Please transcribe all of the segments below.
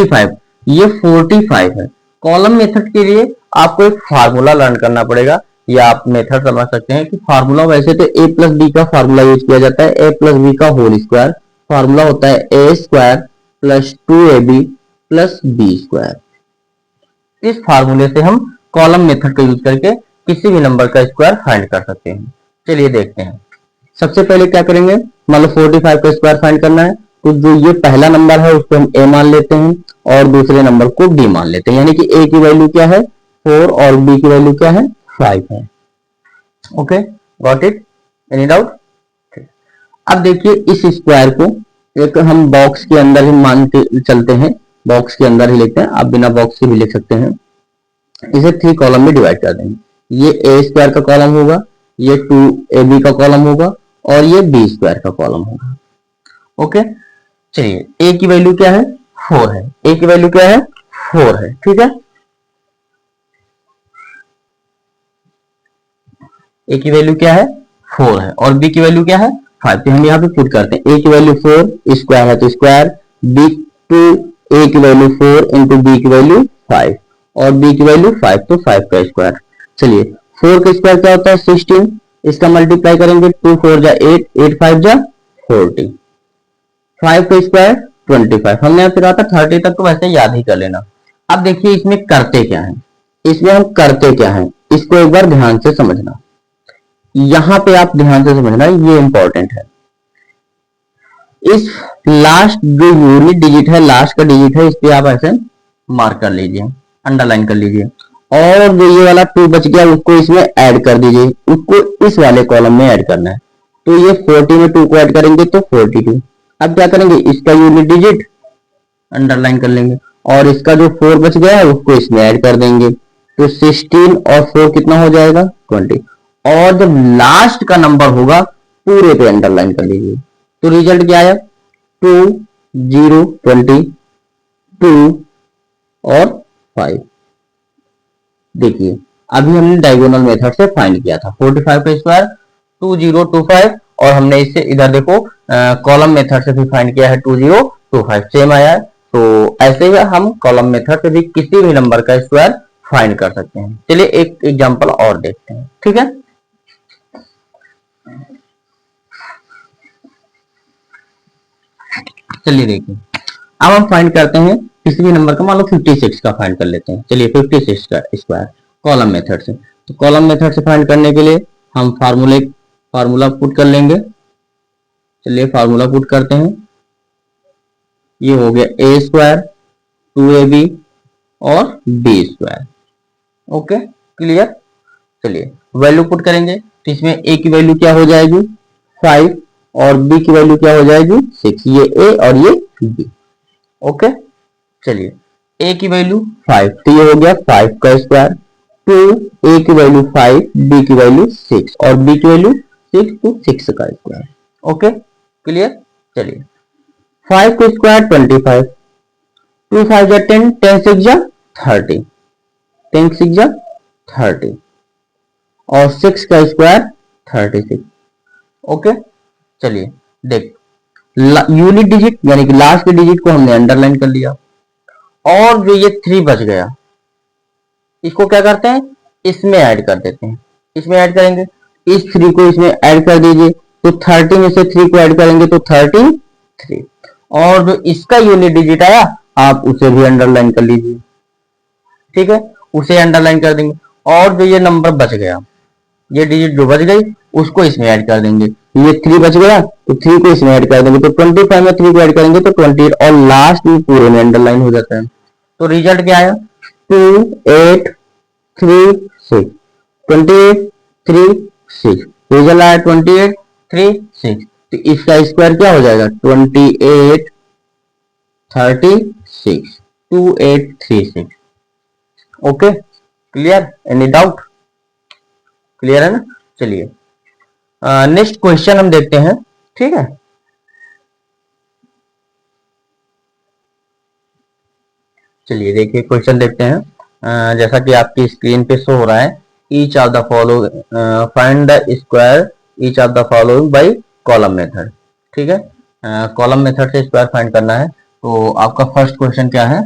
45, ये 45 है। Column method के लिए आपको एक फार्मूला लर्न करना पड़ेगा, या आप मेथड समझ सकते हैं कि फार्मूला वैसे तो a प्लस बी का फार्मूला यूज किया जाता है, a प्लस बी का होल स्क्वायर। फार्मूला होता है a square plus 2ab plus B square. इस फार्मूले से हम कॉलम मेथड का यूज करके किसी भी नंबर का स्क्वायर फाइंड कर सकते हैं। चलिए देखते हैं। सबसे पहले क्या करेंगे, मान लो 45 का स्क्वायर फाइंड करना है, तो जो ये पहला नंबर है उसको हम a मान लेते हैं और दूसरे नंबर को b मान लेते हैं, यानी कि a की वैल्यू क्या है 4 और b की वैल्यू क्या है 5 है। Okay, got it, any doubt? अब देखिए इस स्क्वायर को एक हम बॉक्स के अंदर ही मान के चलते हैं, बॉक्स के अंदर ही लेते हैं, आप बिना बॉक्स के भी लिख सकते हैं। इसे 3 कॉलम में डिवाइड कर देंगे। ये a स्क्वायर का कॉलम होगा, ये 2ab का कॉलम होगा और ये b स्क्वायर का कॉलम होगा। ओके, चलिए a की वैल्यू क्या है 4 है, a की वैल्यू क्या है 4 है, ठीक है। a की वैल्यू क्या है 4 है और b की वैल्यू क्या है 5, तो हम यहाँ पे पुट करते हैं। a की वैल्यू 4, स्क्वायर है तो स्क्वायर, b टू a की वैल्यू 4 इंटू b की वैल्यू 5 और b की वैल्यू 5, तो 5 का स्क्वायर। चलिए 4 का स्क्वायर क्या होता है 16, इसका मल्टीप्लाई करेंगे 2 4 जा 8, 8 5 जा 40, 5 का स्क्वायर 25। हमने यहाँ पे कहा था 30 तक तो वैसे याद ही कर लेना। अब देखिए इसमें करते क्या है, इसमें हम करते क्या है, इसको एक बार ध्यान से समझना। यहां पे आप ध्यान से समझना, ये इंपॉर्टेंट है। इस लास्ट जो यूनिट डिजिट है, लास्ट का डिजिट है, इस पे आप ऐसे मार्क कर लीजिए, अंडरलाइन कर लीजिए, और जो ये वाला 2 बच गया उसको इसमें ऐड कर दीजिए, उसको इस वाले कॉलम में ऐड करना है। तो ये 40 में 2 को ऐड करेंगे तो 42। अब क्या करेंगे, इसका यूनिट डिजिट अंडरलाइन कर लेंगे और इसका जो 4 बच गया है उसको इसमें ऐड कर देंगे, तो 16 और 4 कितना हो जाएगा 20। और जब लास्ट का नंबर होगा पूरे पे अंडरलाइन कर लीजिए, तो रिजल्ट क्या आया 2 0 20 2 और 5। देखिए अभी हमने डायगोनल मेथड से फाइंड किया था 45 का स्क्वायर 2025, और हमने इससे इधर देखो कॉलम मेथड से भी फाइंड किया है 2025, सेम आया है। तो ऐसे ही हम कॉलम मेथड से भी किसी भी नंबर का स्क्वायर फाइंड कर सकते हैं। चलिए एक एग्जांपल और देखते हैं, ठीक है। चलिए देखिए, अब हम फाइंड करते हैं किसी भी नंबर का, मान लो 56 का फाइंड कर लेते हैं। चलिए 56 का स्क्वायर कॉलम मेथड से, तो कॉलम मेथड से फाइंड करने के लिए हम फार्मूला पुट कर लेंगे। चलिए फार्मूला पुट करते हैं, ये हो गया a स्क्वायर 2ab और b स्क्वायर। Okay clear. चलिए वैल्यू पुट करेंगे, तो इसमें a की वैल्यू क्या हो जाएगी 5 और b की वैल्यू क्या हो जाएगी 6, ये a और ये b। ओके, चलिए a की वैल्यू 5, तो ये हो गया 5 का स्क्वायर, 2 a की वैल्यू 5, b की वैल्यू 6 और b की वैल्यू 6, तो 6 का स्क्वायर। Okay clear. चलिए 5 का स्क्वायर 25, 2 5 जा 10, 10 6 जा 30, 10 6 जा 30 और 6 का स्क्वायर 36। ओके, चलिए देख यूनिट डिजिट यानी कि लास्ट के डिजिट को हमने अंडरलाइन कर लिया, और जो ये 3 बच गया इसको क्या करते हैं इसमें ऐड कर देते हैं। इसमें ऐड करेंगे, इस 3 को इसमें ऐड कर दीजिए, तो 30 में से 3 को ऐड करेंगे तो 33, और जो इसका यूनिट डिजिट आया आप उसे भी अंडरलाइन कर लीजिए, ठीक है, उसे अंडरलाइन कर देंगे। और जो ये नंबर बच गया, ये डिजिट जो बच गई उसको इसमें ऐड कर देंगे, ये 3 बच गया तो 3 को इसमें ऐड कर देंगे, तो 25 में 3 को ऐड करेंगे तो 28, और लास्ट में पूरे में अंडरलाइन हो जाता है। तो रिजल्ट क्या आया 2 8 3 6, 28 3 6, रिजल्ट आया 28 3 6, तो इसका स्क्वायर क्या हो जाएगा 28 36 2836। Okay clear, any doubt? Clear है ना। चलिए नेक्स्ट क्वेश्चन हम देखते हैं, ठीक है। चलिए देखिए क्वेश्चन देखते हैं। जैसा कि आपकी स्क्रीन पे शो हो रहा है, each of the following find the square each of the following by column method, ठीक है। कॉलम मेथड से स्क्वायर फाइंड करना है, तो आपका फर्स्ट क्वेश्चन क्या है?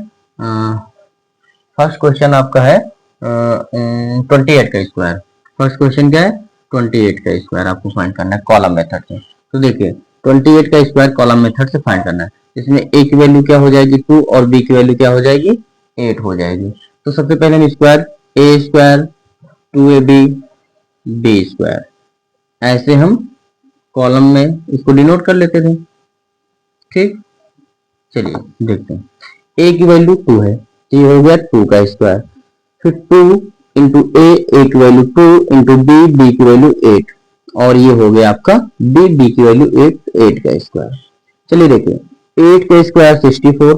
फर्स्ट क्वेश्चन आपका है 28 का स्क्वायर। फर्स्ट क्वेश्चन क्या है? 28 का स्क्वायर आपको फाइंड करना है कॉलम मेथड से। तो देखिए 28 का स्क्वायर कॉलम मेथड से फाइंड करना है। इसमें a की वैल्यू क्या हो जाएगी 2 और b की वैल्यू क्या हो जाएगी 8 हो जाएगी। तो सबसे पहले हम square a square 2ab b square ऐसे हम कॉलम में इसको डिनोट कर लेते थे। ठीक, चलिए देखते हैं। a की वैल्यू 2 है तो ये हो गया 2 का स्क्वायर, फिर 2 इंटू ए की वैल्यू 2 इंटू बी की वैल्यू 8 और ये हो गया आपका बी की वैल्यू 8 का स्क्वायर। चलिए देखिए 8 का स्क्वायर 64,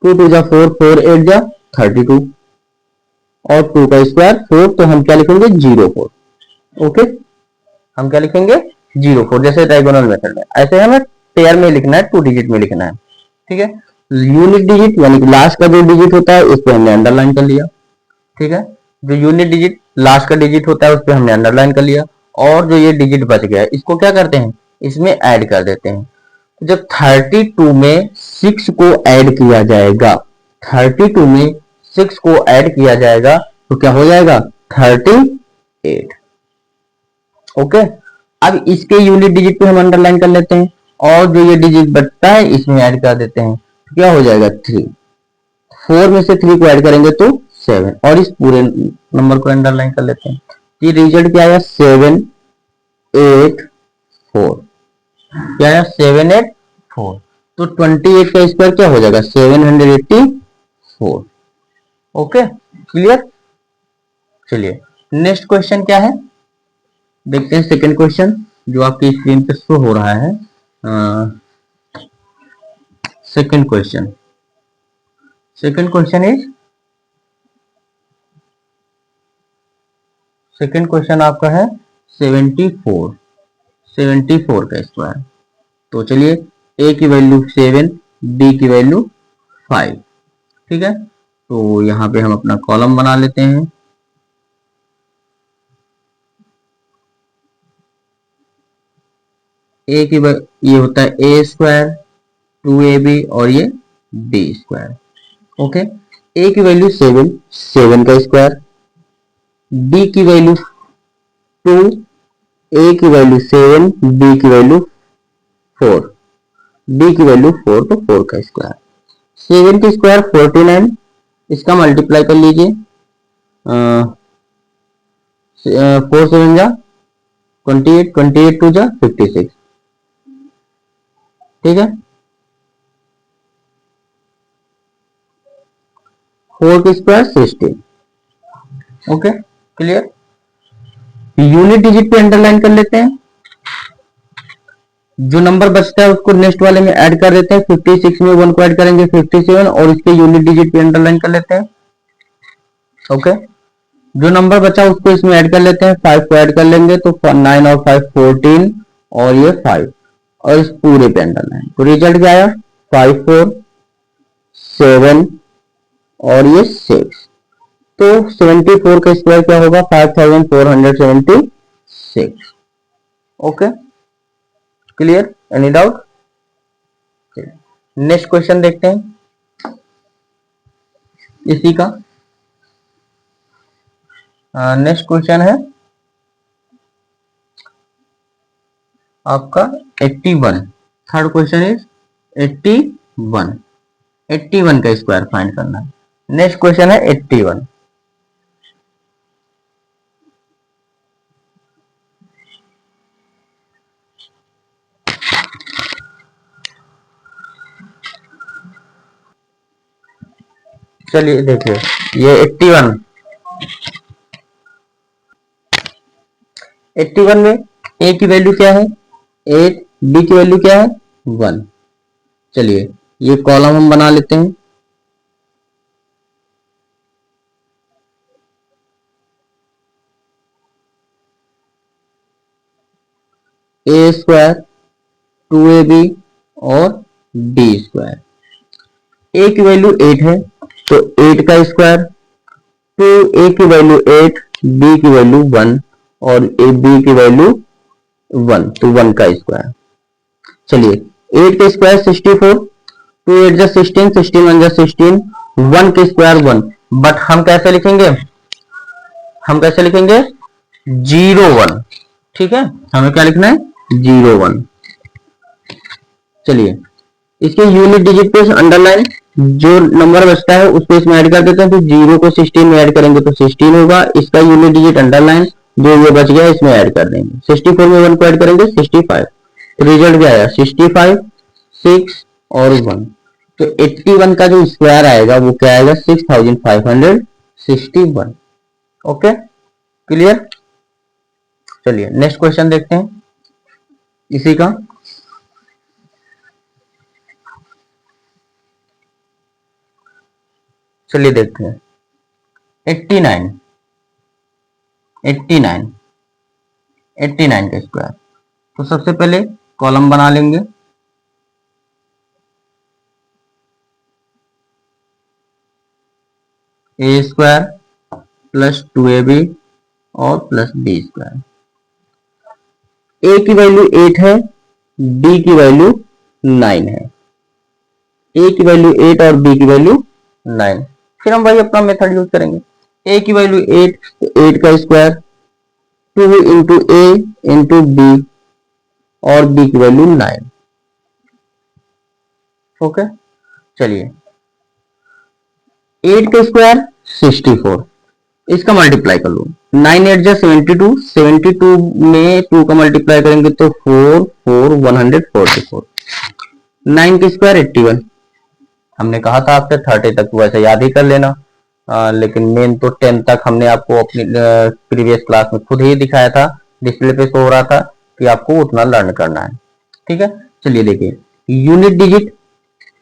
2 टू जा 4, 4 8 जा 32 और 2 का स्क्वायर 4, तो हम क्या लिखेंगे 04। ओके, हम क्या लिखेंगे 04 जैसे डायगोनल मेथड में। ऐसे हमें पेयर में लिखना है, 2 डिजिट में लिखना है। ठीक है, यूनिट डिजिट यानी कि लास्ट का जो डिजिट होता है उस पर हमने अंडरलाइन कर लिया। ठीक है, जो यूनिट डिजिट लास्ट का डिजिट होता है उस पर हमने अंडरलाइन कर लिया और जो ये डिजिट बच गया है इसको क्या करते हैं इसमें ऐड कर देते हैं। तो जब 32 में 6 को ऐड किया जाएगा, 32 में 6 को ऐड किया जाएगा तो क्या हो जाएगा 38। ओके, अब इसके यूनिट डिजिट पे हम अंडरलाइन कर लेते हैं और जो ये डिजिट बचता है इसमें ऐड कर देते हैं। तो क्या हो जाएगा 3, 4 में से 3 को ऐड करेंगे तो 7 और इस पूरे नंबर को अंडरलाइन कर लेते हैं। ये रिजल्ट क्या आया 7 8 4, क्या आया 7 8 4। तो 28 का स्क्वायर क्या हो जाएगा 784। Okay clear. चलिए नेक्स्ट क्वेश्चन क्या है देखते हैं। सेकंड क्वेश्चन जो आपकी स्क्रीन पे शो हो रहा है, second question is second question आपका है 74 का स्क्वायर। तो चलिए a की वैल्यू 7, b की वैल्यू 5। ठीक है, तो यहां पे हम अपना कॉलम बना लेते हैं। a की ये होता है a स्क्वायर 2ab और ये b स्क्वायर। ओके, a की वैल्यू 7 का स्क्वायर, b की वैल्यू 2, a की वैल्यू 7, b की वैल्यू 4, b की वैल्यू 4 तो 4 का स्क्वायर। 7 की स्क्वायर 49, इसका मल्टीप्लाई कर लीजिए 4 7 जा 28, 28 2 जा 56। ठीक है, 4 की square 16। Okay clear. Unit digit पे अंडरलाइन कर लेते हैं, जो नंबर बचता है उसको नेक्स्ट वाले में ऐड कर देते हैं। 56 में 1 को ऐड करेंगे 57 और इसके यूनिट डिजिट पे अंडरलाइन कर लेते हैं। ओके, जो नंबर बचा उसको इसमें ऐड कर लेते हैं, 5 को ऐड कर लेंगे तो 9 और 5 14 और ये 5 और इस पूरे पे अंडरलाइन। तो रिजल्ट क्या आया 5 4 7 और ये 6। तो 74 का स्क्वायर क्या होगा 5476। Okay clear, any doubt. Next question देखते हैं इसी का। नेक्स्ट क्वेश्चन है आपका 81। थर्ड क्वेश्चन इज 81 का स्क्वायर फाइंड करना है। नेक्स्ट क्वेश्चन है 81। चलिए देखिए ये 81 में a की वैल्यू क्या है 8, b की वैल्यू क्या है 1। चलिए ये कॉलम हम बना लेते हैं। a स्क्वायर 2ab और b स्क्वायर। a की वैल्यू 8 है तो 8 का स्क्वायर, 2a की वैल्यू 8, b की वैल्यू 1 और b की वैल्यू 1 तो 1 का स्क्वायर। चलिए 8 का स्क्वायर 64, 2 8 जा 16, 16 1 जा 16, 1 के स्क्वायर 1, बट हम कैसे लिखेंगे, हम कैसे लिखेंगे 0 1, ठीक है, हमें क्या लिखना है 0 1। चलिए इसके यूनिट डिजिट पे अंडरलाइन जो नंबर बचता है उसको इसमें ऐड कर देते हैं, तो 0 को 16 में ऐड करेंगे तो 16 होगा, इसका यूनिट डिजिट अंडरलाइन जो ये बच गया इसमें ऐड कर देंगे, 64 में 1 को ऐड करेंगे 65, तो रिजल्ट क्या आया 65 6 और 1, तो 81 का जो स्क्वायर आएगा वो क्या आएगा 6561। Okay clear. चलिए नेक्स्ट क्वेश्चन देखते हैं इसी का। चलिए देखते हैं 89 का स्क्वायर, तो सबसे पहले कॉलम बना लेंगे, ए स्क्वायर प्लस 2ab और प्लस बी स्क्वायर। ए की वैल्यू 8 है, बी की वैल्यू 9 है, ए की वैल्यू 8 और बी की वैल्यू 9, फिर हम वही अपना मेथड यूज करेंगे, ए की वैल्यू 8 तो 8 का स्क्वायर 2 इंटू ए इंटू बी और बी की वैल्यू 9। ओके चलिए 8 का स्क्वायर 64, इसका मल्टीप्लाई कर लो, 9 8 जा 72, 72 में 2 का मल्टीप्लाई करेंगे तो 4 4 144, 9 का स्क्वायर 81, हमने कहा था आपसे 30 तक वैसे याद ही कर लेना, लेकिन मेन तो 10 तक हमने आपको अपनी प्रीवियस क्लास में खुद ही दिखाया था, डिस्प्ले पे शो हो रहा था कि आपको उतना लर्न करना है, ठीक है। चलिए देखिए यूनिट डिजिट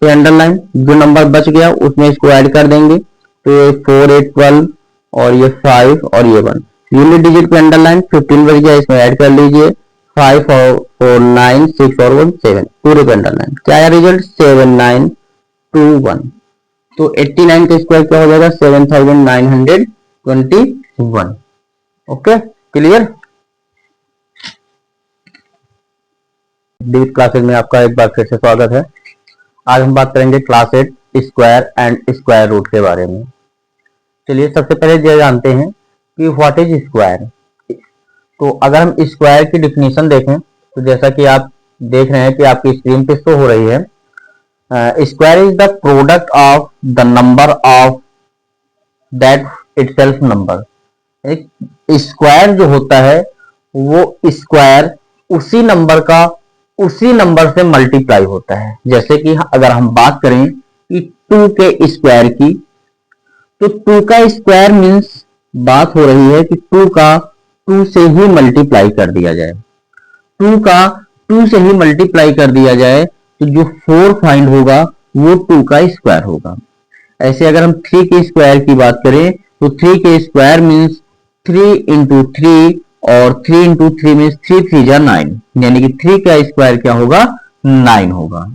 पे अंडरलाइन जो नंबर बच गया उसमें इसको ऐड कर देंगे, तो ये 4 8 12 और ये 5 और ये 1, यूनिट डिजिट पे अंडरलाइन 15 बच गया, इसमें ऐड कर लीजिए 5 और 4 9 6 और 1 7, पूरे पे अंडरलाइन क्या आया रिजल्ट 7921, तो 89 का स्क्वायर क्या हो जाएगा 7921। Okay clear. डिजिट क्लासेस में आपका एक बार फिर से स्वागत है। आज हम बात करेंगे class 8 square and square root के बारे में। चलिए सबसे पहले ये जानते हैं कि व्हाट इज स्क्वायर। तो अगर हम स्क्वायर की डिफिनीशन देखें तो जैसा कि आप देख रहे हैं कि आपकी स्क्रीन पे शो हो रही है, square is the product of the number of that itself number. Square जो होता है वो स्क्वायर उसी नंबर का उसी नंबर से मल्टीप्लाई होता है। जैसे कि अगर हम बात करें कि 2 के स्क्वायर की, तो 2 का स्क्वायर मीन्स बात हो रही है कि 2 का 2 से ही मल्टीप्लाई कर दिया जाए, 2 का 2 से ही मल्टीप्लाई कर दिया जाए तो जो 4 फाइंड होगा वो 2 का स्क्वायर होगा। ऐसे अगर हम 3 के स्क्वायर की बात करें तो 3 के स्क्वायर मीन्स 3 इंटू 3 और 3 इंटू 3 मीन्स 3 3 जा 9, यानी कि 3 का स्क्वायर क्या होगा 9 होगा।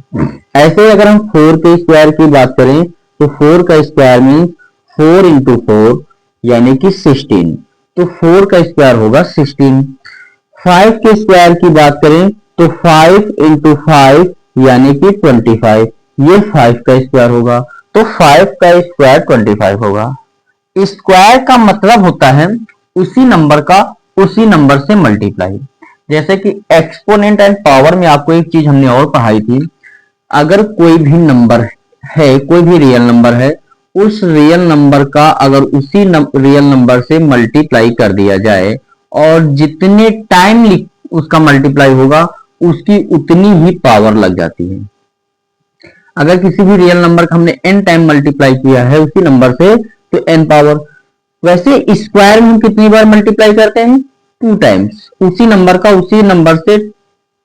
ऐसे अगर हम 4 के स्क्वायर की बात करें तो 4 का स्क्वायर मीन्स 4 इंटू 4 यानी कि 16, तो 4 का स्क्वायर होगा 16। 5 के स्क्वायर की बात करें तो 5 इंटू 5 यानी कि 25, ये 5 का स्क्वायर होगा, तो 5 का स्क्वायर 25 होगा। स्क्वायर का मतलब होता है उसी नंबर का उसी नंबर से मल्टीप्लाई। जैसे कि एक्सपोनेंट एंड पावर में आपको एक चीज हमने और पढ़ाई थी, अगर कोई भी नंबर है, कोई भी रियल नंबर है, उस रियल नंबर का अगर उसी रियल नंबर से मल्टीप्लाई कर दिया जाए और जितने टाइम उसका मल्टीप्लाई होगा उसकी उतनी ही पावर लग जाती है। अगर किसी भी रियल नंबर का हमने n टाइम मल्टीप्लाई किया है उसी नंबर से तो n पावर, वैसे स्क्वायर में हम कितनी बार मल्टीप्लाई करते हैं 2 टाइम्स, उसी नंबर का उसी नंबर से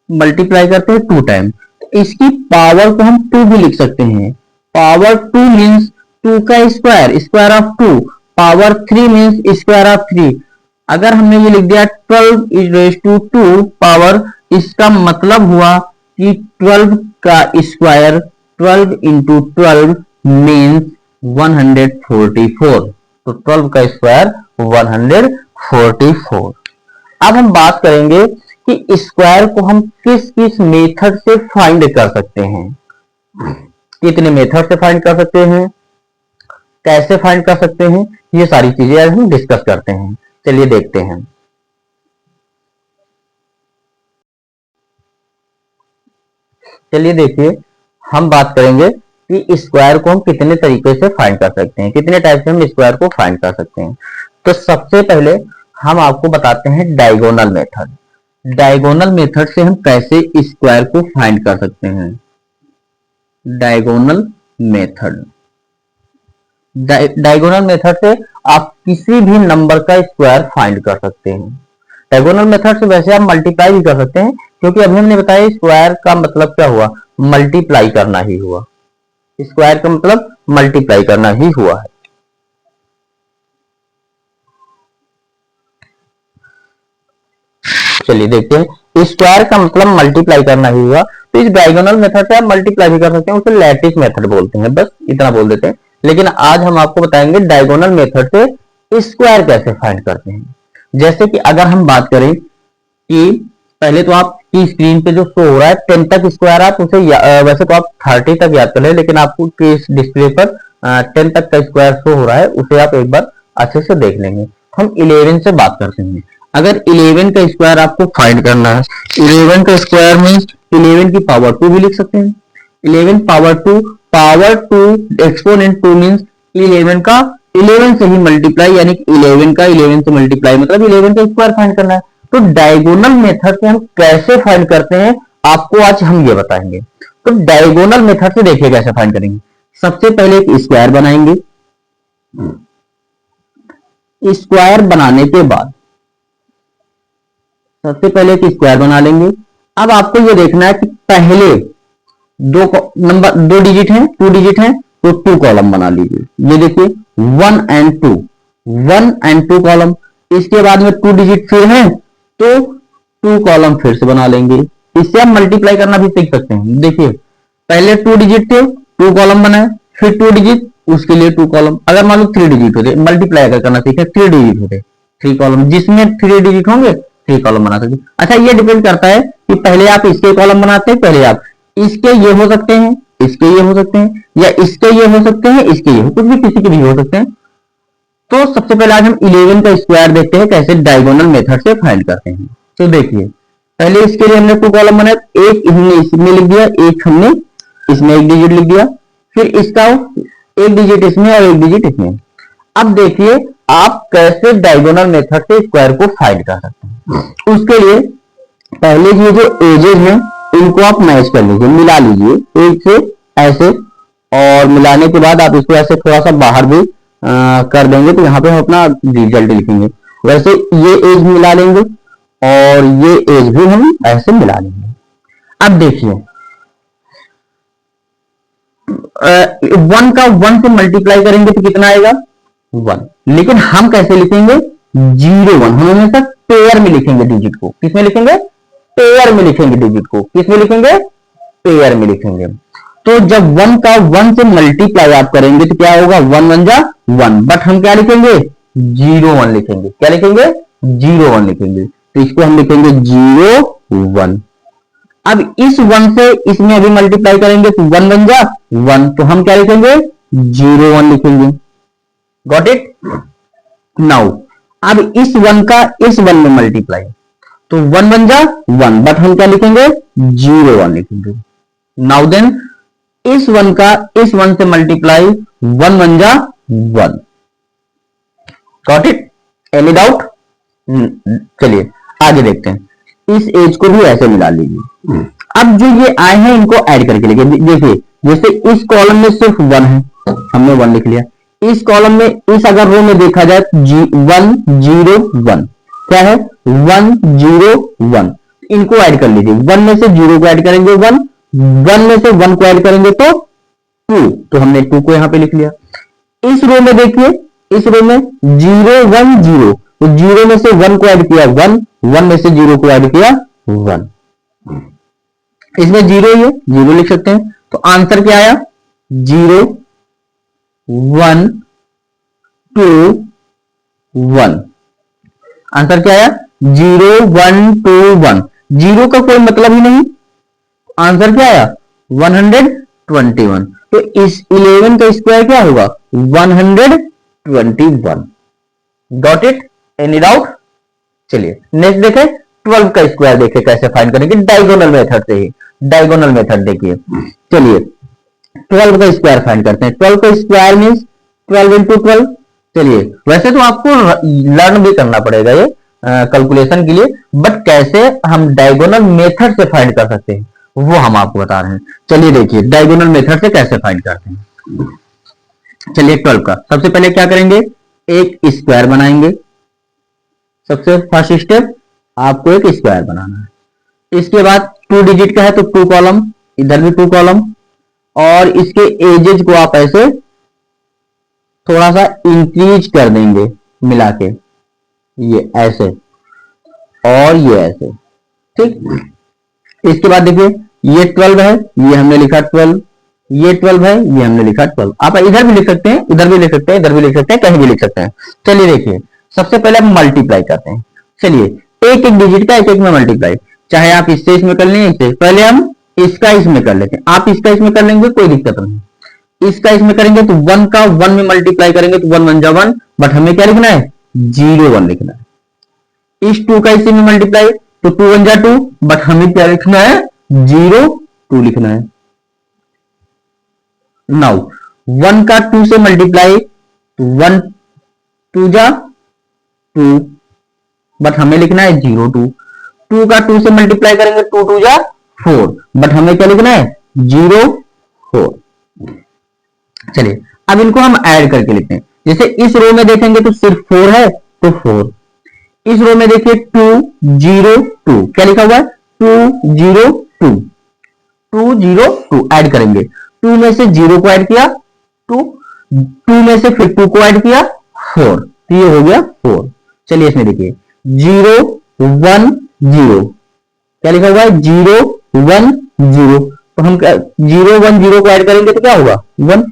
मल्टीप्लाई करते हैं 2 टाइम, तो इसकी पावर को हम 2 भी लिख सकते हैं। पावर 2 मीन्स 2 का square, square of 2, power 3 means square of 3। अगर हमने ये लिख दिया 12 इज रेज टू 2 पावर, इसका मतलब हुआ कि 12 का स्क्वायर 12 इंटू 12 मीन्स 144, तो 12 का स्क्वायर 144। अब हम बात करेंगे कि स्क्वायर को हम किस किस मेथड से फाइंड कर सकते हैं। कितने मेथड से फाइंड कर सकते हैं, कैसे फाइंड कर सकते हैं, ये सारी चीजें आज हम डिस्कस करते हैं। चलिए देखते हैं। चलिए देखिए, हम बात करेंगे कि स्क्वायर को हम कितने तरीके से फाइंड कर सकते हैं, कितने टाइप से हम स्क्वायर को फाइंड कर सकते हैं। तो सबसे पहले हम आपको बताते हैं डायगोनल मेथड। डायगोनल मेथड से हम कैसे स्क्वायर को फाइंड कर सकते हैं। डायगोनल मेथड, डायगोनल मेथड से आप किसी भी नंबर का स्क्वायर फाइंड कर सकते हैं। डायगोनल मेथड से वैसे आप मल्टीप्लाई भी कर सकते हैं, क्योंकि अभी हमने बताया स्क्वायर का मतलब क्या हुआ, मल्टीप्लाई करना ही हुआ। स्क्वायर का मतलब मल्टीप्लाई करना ही हुआ है। चलिए देखते हैं, स्क्वायर का मतलब मल्टीप्लाई करना ही हुआ, तो इस डायगोनल मेथड से आप मल्टीप्लाई भी कर सकते हैं, उसे लैटिस मेथड बोलते हैं, बस इतना बोल देते हैं। लेकिन आज हम आपको बताएंगे डायगोनल मेथड से स्क्वायर कैसे फाइंड करते हैं। जैसे कि अगर हम बात करें कि पहले तो आपकी स्क्रीन पे जो शो हो रहा है 10 तक स्क्वायर, आप उसे वैसे तो आप 30 तक याद कर ले, लेकिन आपको इस डिस्प्ले पर 10 तक का स्क्वायर शो हो रहा है, उसे आप एक बार अच्छे से देख लेंगे। हम 11 से बात करते हैं। अगर 11 का स्क्वायर आपको फाइंड करना है, 11 का स्क्वायर मीन्स 11 की पावर 2 भी लिख सकते हैं। 11 पावर 2 एक्सपोनेंट 2 मीन्स 11 का 11 से ही मल्टीप्लाई, यानी 11 का 11 से मल्टीप्लाई मतलब 11 का स्क्वायर फाइंड करना है। तो डायगोनल मेथड से हम कैसे फाइंड करते हैं, आपको आज हम ये बताएंगे। तो डायगोनल मेथड से देखिए कैसे फाइंड करेंगे। सबसे पहले एक स्क्वायर बनाएंगे। स्क्वायर बनाने के बाद सबसे पहले एक स्क्वायर बना लेंगे। अब आपको ये देखना है कि पहले दो डिजिट है, 2 डिजिट है, तो 2 कॉलम बना लीजिए। ये देखिए 1 and 2 कॉलम। इसके बाद में 2 डिजिट फिर है, तो 2 कॉलम फिर से बना लेंगे। इससे आप मल्टीप्लाई करना भी सीख सकते हैं। देखिए पहले 2 डिजिट थे, 2 कॉलम बनाए, फिर 2 डिजिट, उसके लिए 2 कॉलम। अगर मान लो 3 डिजिट होते, मल्टीप्लाई अगर करना सीखे 3 डिजिट होते, 3 कॉलम, जिसमें 3 डिजिट होंगे 3 कॉलम बना सकते। अच्छा, ये डिपेंड करता है कि पहले आप इसके कॉलम बनाते हैं, पहले आप इसके ये हो सकते हैं, इसके ये हो सकते हैं, या इसके ये हो सकते हैं, इसके ये हो, कुछ भी किसी के भी हो सकते हैं। तो सबसे पहले आज हम 11 का स्क्वायर देखते हैं कैसे डायगोनल मेथड से फाइंड करते हैं। तो देखिए पहले इसके लिए हमने 2 कॉलम बनाए, एक हमने इसमें लिख दिया, एक हमने इसमें एक डिजिट लिख दिया, फिर इसका एक डिजिट इसमें और एक डिजिट इसमें। अब देखिए आप कैसे डायगोनल मेथड से स्क्वायर को फाइंड कर सकते हैं। उसके लिए पहले ये जो एजेस हैं इनको आप मैच कर लीजिए, मिला लीजिए एक से ऐसे, और मिलाने के बाद आप इसको ऐसे थोड़ा सा बाहर भी कर देंगे, तो यहाँ पे हम अपना रिजल्ट लिखेंगे। वैसे ये एज मिला लेंगे और ये एज भी हम ऐसे मिला लेंगे। अब देखिए 1 का 1 से मल्टीप्लाई करेंगे तो कितना आएगा 1, लेकिन हम कैसे लिखेंगे 0 1, हम हमेशा पेयर में लिखेंगे डिजिट को। किसमें लिखेंगे, पेयर में लिखेंगे डिजिट को। किसमें लिखेंगे, पेयर में लिखेंगे। तो जब 1 का 1 से मल्टीप्लाई आप करेंगे तो क्या होगा 1 1 जा 1, बट हम क्या लिखेंगे 0 1 लिखेंगे। क्या लिखेंगे 0 1 लिखेंगे, तो इसको हम लिखेंगे 0 1। अब इस 1 से इसमें अभी मल्टीप्लाई करेंगे तो 1 1 जा 1, तो हम क्या लिखेंगे 0 1 लिखेंगे। Got it. नाउ अब इस 1 का इस 1 में मल्टीप्लाई, तो 1 1 जा 1, बट हम क्या लिखेंगे 0 1 लिखेंगे। नाउ देन इस 1 का इस 1 से मल्टीप्लाई, 1 1 जा 1। Got it. Any doubt. चलिए आगे देखते हैं। इस एज को भी ऐसे मिला लीजिए। अब जो ये आए हैं इनको ऐड करके लिखिए। देखिए जैसे इस कॉलम में सिर्फ 1 है, हमने 1 लिख लिया। इस कॉलम में इस अगर रो में देखा जाए 1 0 1, क्या है 1 0 1, इनको ऐड कर लीजिए। 1 में से 0 को ऐड करेंगे 1, 1 में से 1 को ऐड करेंगे तो 2, तो हमने 2 को यहां पे लिख लिया। इस रो में देखिए, इस रो में 0 1 0, तो 0 में से 1 को ऐड किया 1, 1 में से 0 को ऐड किया 1, इसमें 0 ही है, 0 लिख सकते हैं। तो आंसर क्या आया 0 1 2 1। आंसर क्या आया 0 1 2 1। 0 का कोई मतलब ही नहीं, आंसर क्या आया 121। तो इस 11 का स्क्वायर क्या होगा 121। Got it, any doubt? चलिए नेक्स्ट देखें, 12 का स्क्वायर देखें कैसे फाइंड करेंगे डायगोनल मेथड से ही। डायगोनल मेथड देखिए, चलिए 12 का स्क्वायर फाइंड करते हैं। 12 का स्क्वायर मींस 12 इंटू 12। चलिए वैसे तो आपको लर्न भी करना पड़ेगा ये कैलकुलेशन के लिए, बट कैसे हम डायगोनल मेथड से फाइंड कर सकते हैं वो हम आपको बता रहे हैं। चलिए देखिए डायगोनल मेथड से कैसे फाइंड करते हैं। चलिए 12 का सबसे पहले क्या करेंगे, एक स्क्वायर बनाएंगे। सबसे फर्स्ट स्टेप आपको एक स्क्वायर बनाना है। इसके बाद 2 डिजिट का है तो 2 कॉलम, इधर भी 2 कॉलम, और इसके एजेस को आप ऐसे थोड़ा सा इंक्रीज कर देंगे मिला के, ये ऐसे और ये ऐसे, ठीक। इसके बाद देखिए ये 12 है, ये हमने लिखा 12, ये 12 है, ये हमने लिखा 12। आप इधर भी लिख सकते हैं, इधर भी लिख सकते हैं, इधर भी लिख सकते हैं, कहीं भी लिख सकते हैं। चलिए देखिए सबसे पहले हम मल्टीप्लाई करते हैं। चलिए एक एक डिजिट का एक एक में मल्टीप्लाई, चाहे आप इससे इसमें कर लें, इससे पहले हम इसका इसमें कर लेते हैं। आप इसका इसमें कर लेंगे कोई दिक्कत नहीं, इसका इसमें करेंगे तो 1 का 1 में मल्टीप्लाई करेंगे तो 1 1 जा 1, बट हमें क्या लिखना है 0 1 लिखना है। इस 2 का इसी में मल्टीप्लाई तो 2 1 जा 2, बट हमें क्या लिखना है 0 2 लिखना है। नाउ 1 का 2 से मल्टीप्लाई तो 1 2 जा 2, बट हमें लिखना है 0 2। 2 का 2 से मल्टीप्लाई करेंगे 2 2 जा 4, बट हमें क्या लिखना है 0 4। चलिए अब इनको हम ऐड करके लिखते हैं। जैसे इस रो में देखेंगे तो सिर्फ 4 है तो 4, इस रो में देखिए 2 0 2, क्या लिखा हुआ है 2 0 2, 2 0 2 ऐड करेंगे। 2 में से 0 को ऐड किया 2, 2 में से फिर 2 को ऐड किया 4, तो ये हो गया 4। चलिए इसमें देखिए 0 1 0, क्या लिखा हुआ है 0 1 0, तो हम 0 1 0 को ऐड करेंगे तो क्या होगा 1,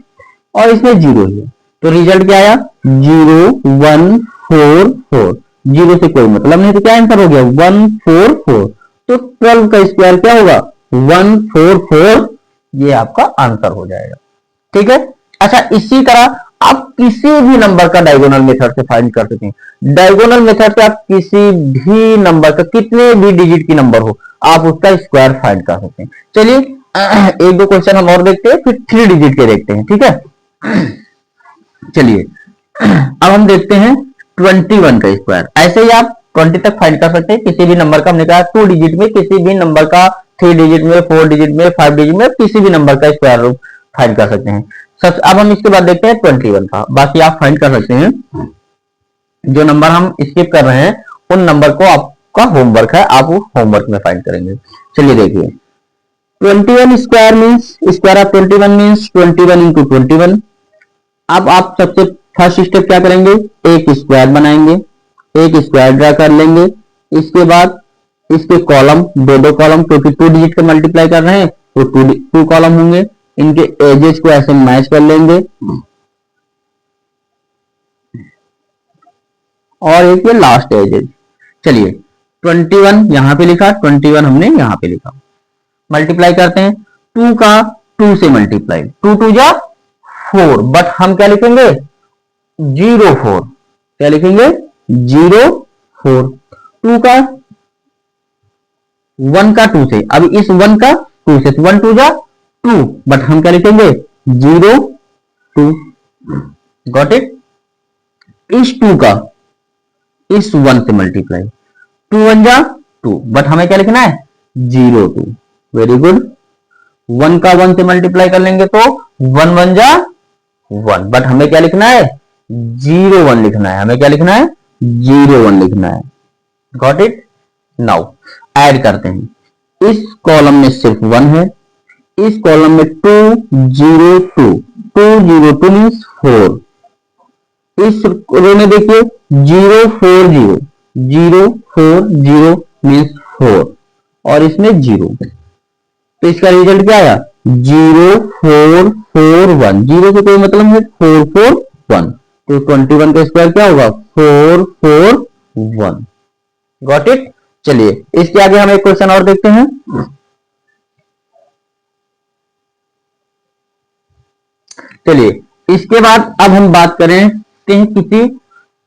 और इसमें 0 है तो रिजल्ट क्या आया 0 1 4 4। 0 से कोई मतलब नहीं तो क्या आंसर हो गया 1 4 4। तो 12 का स्क्वायर क्या होगा 1 4 4, ये आपका आंसर हो जाएगा। ठीक है, अच्छा इसी तरह आप किसी भी नंबर का डायगोनल मेथड से फाइंड कर सकते हैं। डायगोनल मेथड से आप किसी भी नंबर का, कितने भी डिजिट की नंबर हो, आप उसका स्क्वायर फाइंड कर सकते हैं। चलिए एक दो क्वेश्चन हम और देखते हैं, फिर 3 डिजिट के देखते हैं। ठीक है, चलिए अब हम देखते हैं 21 का स्क्वायर। ऐसे ही आप 20 तक फाइंड कर सकते हैं किसी भी नंबर का। हमने कहा 2 डिजिट में, किसी भी नंबर का 3 डिजिट में, 4 डिजिट में, 5 डिजिट में, किसी भी नंबर का स्क्वायर रूट फाइंड कर सकते हैं। अब हम इसके बाद देखते हैं 21 का। बाकी आप फाइंड कर सकते हैं, जो नंबर हम स्किप कर रहे हैं उन नंबर को आपका होमवर्क है, आप उस होमवर्क में फाइंड करेंगे। चलिए देखिए 21 square means square of 21 means 21 into 21। अब आप सबसे फर्स्ट स्टेप क्या करेंगे, एक स्क्वायर बनाएंगे, एक स्क्वायर ड्रा कर लेंगे। इसके बाद इसके कॉलम दो कॉलम, क्योंकि 2 डिजिट का मल्टीप्लाई कर रहे हैं तो 2 कॉलम होंगे। इनके एजेस को ऐसे मैच कर लेंगे, और एक ये लास्ट एजेस। चलिए 21 यहां पे लिखा, 21 हमने यहां पे लिखा। मल्टीप्लाई करते हैं 2 का 2 से मल्टीप्लाई, 2 2 जा 4, बट हम क्या लिखेंगे 0 4, क्या लिखेंगे 0 4। 2 का 1 का 2 से, अब इस 1 का 2 से 1 2 जा 2, बट हम क्या लिखेंगे 0 2। Got it. इस 2 का इस 1 से मल्टीप्लाई, 2 1 जा 2, बट हमें क्या लिखना है 0 2। Very good. 1 का 1 से मल्टीप्लाई कर लेंगे तो 1 1 जा 1, बट हमें क्या लिखना है 0 1 लिखना है। हमें क्या लिखना है 0 1 लिखना है। Got it. नाउ ऐड करते हैं। इस कॉलम में सिर्फ 1 है, इस कॉलम में 2 0 2, 2 0 2 मीन्स 4। इस रो में देखिए 0 4 0, 0 4 0 मीन्स 4, और इसमें 0, तो इसका रिजल्ट क्या आया 0 4 4 1। 0 से कोई मतलब है 4 4 1, तो 21 का स्क्वायर क्या होगा 4 4 1। Got it. चलिए इसके आगे हम एक क्वेश्चन और देखते हैं। चलिए इसके बाद अब हम बात करें किसी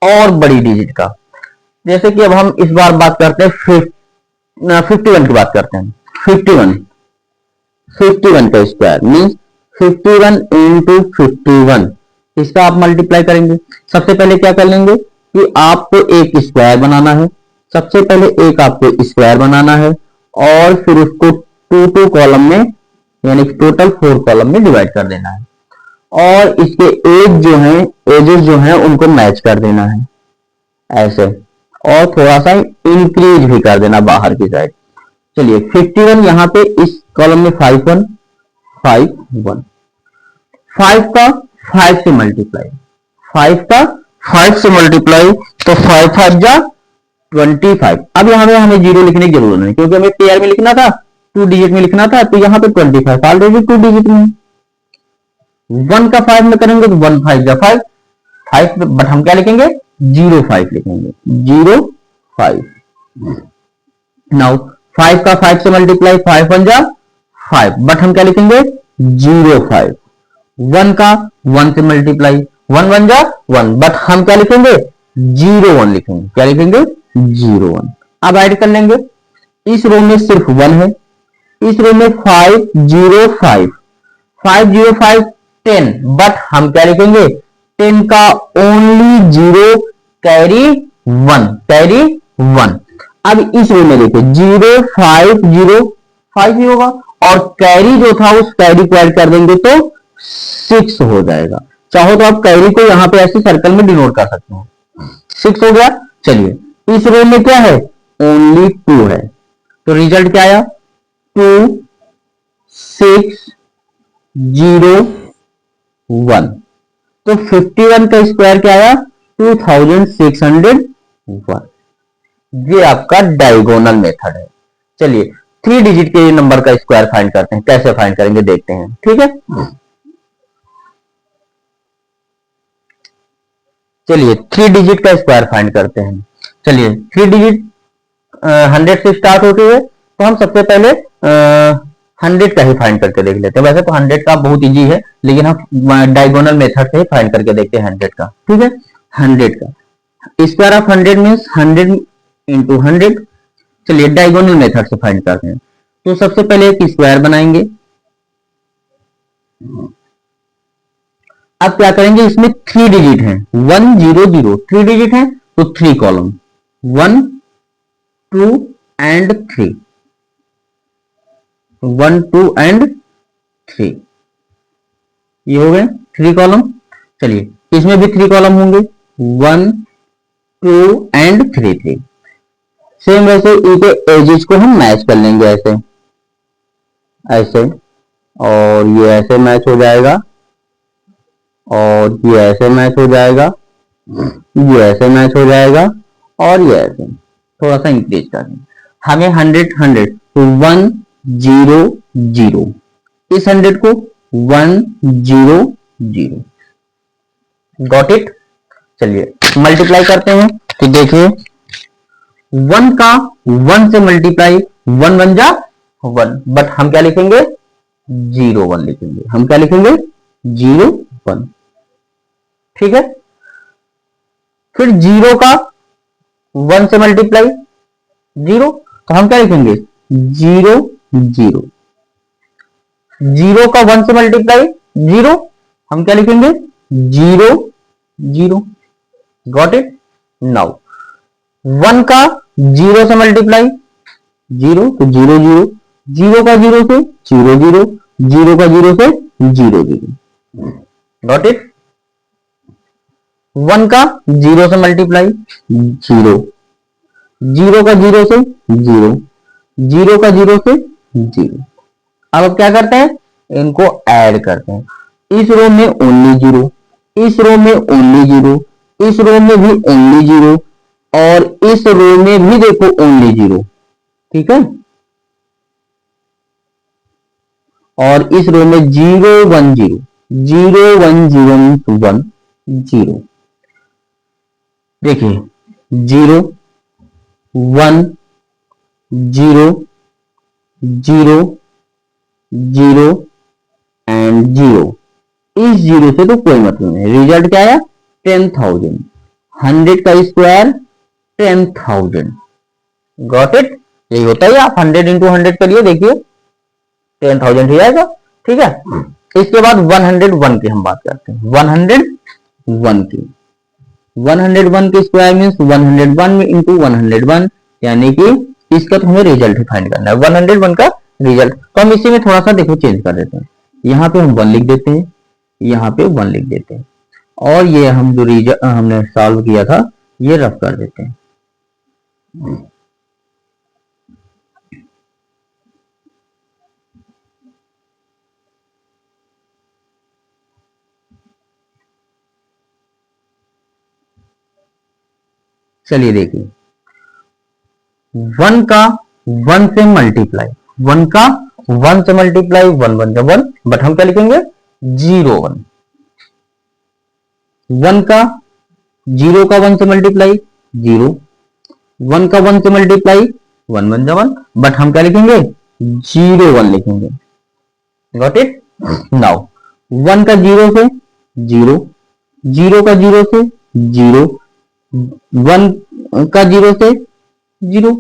और बड़ी डिजिट का। जैसे कि अब हम इस बार बात करते हैं 51 की बात करते हैं। 51 का स्क्वायर मीन्स 51 इंटू 51, इसका आप मल्टीप्लाई करेंगे। सबसे पहले क्या कर लेंगे कि आपको एक स्क्वायर बनाना है। सबसे पहले एक आपको स्क्वायर बनाना है और फिर उसको टू कॉलम में यानी कि टोटल 4 कॉलम में डिवाइड कर देना है और इसके एज जो है एजेस जो है उनको मैच कर देना है ऐसे, और थोड़ा सा इंक्रीज भी कर देना बाहर की साइड। चलिए 51 यहां पे इस कॉलम में 51 51 5 का 5 से मल्टीप्लाई, 5 का 5 से मल्टीप्लाई तो 5 5 जा 25। अब यहाँ पे हमें जीरो लिखने की जरूरत नहीं क्योंकि हमें पेयर में लिखना था, 2 डिजिट में लिखना था, तो यहाँ पे 25 ऑलरेडी 2 डिजिट में। 1 का 5 में करेंगे तो 1 5 जा 5 5, बट हम क्या लिखेंगे 05 लिखेंगे 05। नाउ 5 का 5 से मल्टीप्लाई 5 1 जा 5, बट हम क्या लिखेंगे 05। 1 का 1 से मल्टीप्लाई 1 1 जा 1, बट हम क्या लिखेंगे 01 लिखेंगे। क्या लिखेंगे 01। अब ऐड कर लेंगे। इस रो में सिर्फ 1 है, इस रो में 505 505 10, बट हम क्या लिखेंगे 10 का ओनली 0 कैरी 1 कैरी 1। अब इस रो में देखो 0505 ही होगा और कैरी जो था उस कैरी को ऐड कर देंगे तो 6 हो जाएगा। चाहो तो आप कैरी को यहां पे ऐसे सर्कल में डिनोट कर सकते हो। 6 हो गया। चलिए इस रो में क्या है ओनली 2 है, तो रिजल्ट क्या आया 2 6 0 1। तो 51 का स्क्वायर क्या आया 2601। ये आपका डायगोनल मेथड है। चलिए 3 डिजिट के नंबर का स्क्वायर फाइंड करते हैं। कैसे फाइंड करेंगे देखते हैं, ठीक है। चलिए 3 डिजिट का स्क्वायर फाइंड करते हैं। चलिए 3 डिजिट 100 से स्टार्ट होते हुए, तो हम सबसे पहले 100 का ही फाइंड करके देख लेते हैं। वैसे तो 100 का बहुत इजी है, लेकिन हम डायगोनल मेथड से ही फाइंड करके देखते हैं 100 का, ठीक है। 100 का स्क्वायर ऑफ 100 मीन्स 100 इंटू 100। चलिए डायगोनल मेथड से फाइंड करते हैं। तो सबसे पहले एक स्क्वायर बनाएंगे। अब क्या करेंगे, इसमें 3 डिजिट हैं 1 0 0, 3 डिजिट हैं तो 3 कॉलम 1 2 एंड 3, 1 2 एंड 3, ये हो गए 3 कॉलम। चलिए इसमें भी 3 कॉलम होंगे 1 2 एंड 3 3। सेम वैसे इनके एजेस को हम मैच कर लेंगे ऐसे ऐसे, और ये ऐसे मैच हो जाएगा और ये ऐसे मैच हो जाएगा, ये ऐसे मैच हो जाएगा और ये ऐसे। थोड़ा सा इंक्रीज कर दें। हमें 100 100 तो 1 0 0, इस 100 को 1 0 0। Got it. चलिए मल्टीप्लाई करते हैं। तो देखिए 1 का 1 से मल्टीप्लाई 1 1 जा 1, बट हम क्या लिखेंगे 0 1 लिखेंगे। हम क्या लिखेंगे 0 1, ठीक है। फिर 0 का 1 से मल्टीप्लाई 0, तो हम क्या लिखेंगे 0 0। 0 का 1 से मल्टीप्लाई 0, हम क्या लिखेंगे 0 0। Got it. नाउ 1 का 0 से मल्टीप्लाई 0 तो 0 0, 0 का 0 से 0 0, 0 का 0 से 0 0। Got it. 1 का 0 से मल्टीप्लाई 0, 0 का 0 से 0, 0 का 0 से 0। अब क्या करते हैं, इनको ऐड करते हैं। इस रो में ओनली 0, इस रो में ओनली 0, इस रो में भी ओनली 0 और इस रो में भी देखो ओनली 0, ठीक है। और इस रो में 0 1 0, 0 1 0 1 0। देखिए 0 1 0 0 0 एंड 0, इस जीरो से तो कोई मतलब नहीं, रिजल्ट क्या आया 10,000, 100 का स्क्वायर 10,000, गॉट इट। यही होता है, आप 100 इंटू 100 करिए, देखिए 10,000 ही आएगा, ठीक है। इसके बाद 101 की हम बात करते हैं, 101 की, 101 के स्क्वायर मीन्स 101 इंटू 101, यानी कि इसका तो हमें रिजल्ट ही फाइंड करना है, 101 का रिजल्ट। तो हम इसी में थोड़ा सा देखो चेंज कर देते हैं, यहाँ पे हम 1 लिख देते हैं, यहाँ पे 1 लिख देते हैं, और ये हम जो रिजल्ट हमने सॉल्व किया था ये रफ कर देते हैं। चलिए देखिए, 1 का 1 से मल्टीप्लाई, 1 का 1 से मल्टीप्लाई, 1 1 1, बट हम क्या लिखेंगे 0 1। 1 का 0 का 1 से मल्टीप्लाई 0, 1 का 1 से मल्टीप्लाई 1 1 1, बट हम क्या लिखेंगे 0 1 लिखेंगे, गॉट इट। नाउ 1 का 0 से 0, 0 का 0 से 0, 1 का 0 से 0।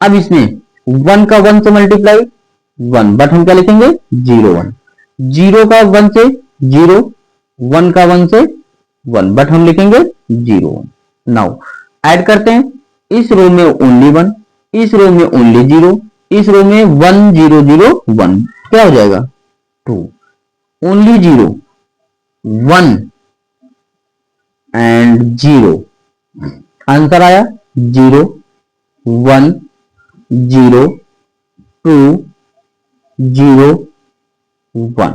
अब इसमें 1 का 1 से मल्टीप्लाई 1, बट हम क्या लिखेंगे 0 1, 0 का 1 से 0, 1 का 1 से 1, बट हम लिखेंगे 0 1। नाउ ऐड करते हैं, इस रो में ओनली 1, इस रो में ओनली 0, इस रो में 1 0 0 1, क्या हो जाएगा 2, ओनली 0 1 एंड 0, आंसर आया 0 1 0 2 0 1।